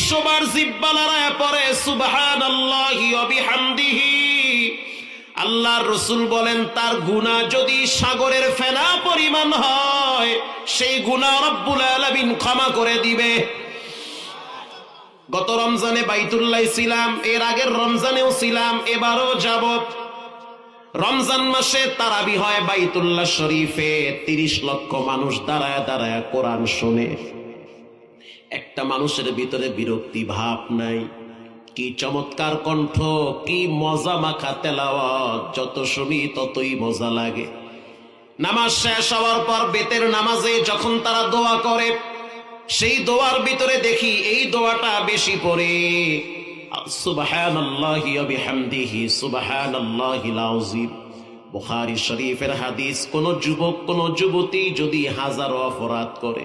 100 বার জিহ্বা লড়ায় পড়ে সুবহানাল্লাহি ওয়া বিহামদিহি, আল্লাহর রাসূল বলেন তার গুনাহ যদি সাগরের ফেনা পরিমাণ হয় সেই গুনাহ রব্বুল আলামিন ক্ষমা করে দিবে। গত রমজানে বাইতুল্লাহ ছিলাম, এর আগের রমজানেও ছিলাম, এবারও যাব। রমজান মাসে তারাবি হয় বাইতুল্লাহ শরীফে, 30 লক্ষ মানুষ দাঁড়ায় দাঁড়ায় কোরআন শোনে। একটা মানুষের ভিতরে বিরক্তি ভাব নাই। কি চমৎকার কণ্ঠ, কি মজা মাখা তেলাওয়াত, যত শুনি ততই মজা লাগে। নামাজ শেষ হওয়ার পর বেতের নামাজে যখন তারা দোয়া করে, সেই দোয়ার ভিতরে দেখি এই দোয়াটা বেশি পড়ে, সুবহানাল্লাহি ওয়া বিহামদিহি সুবহানাল্লাহিল আযীম। বুখারী শরীফের হাদিস, কোন যুবক কোন যুবতী যদি হাজারো অপরাধ করে,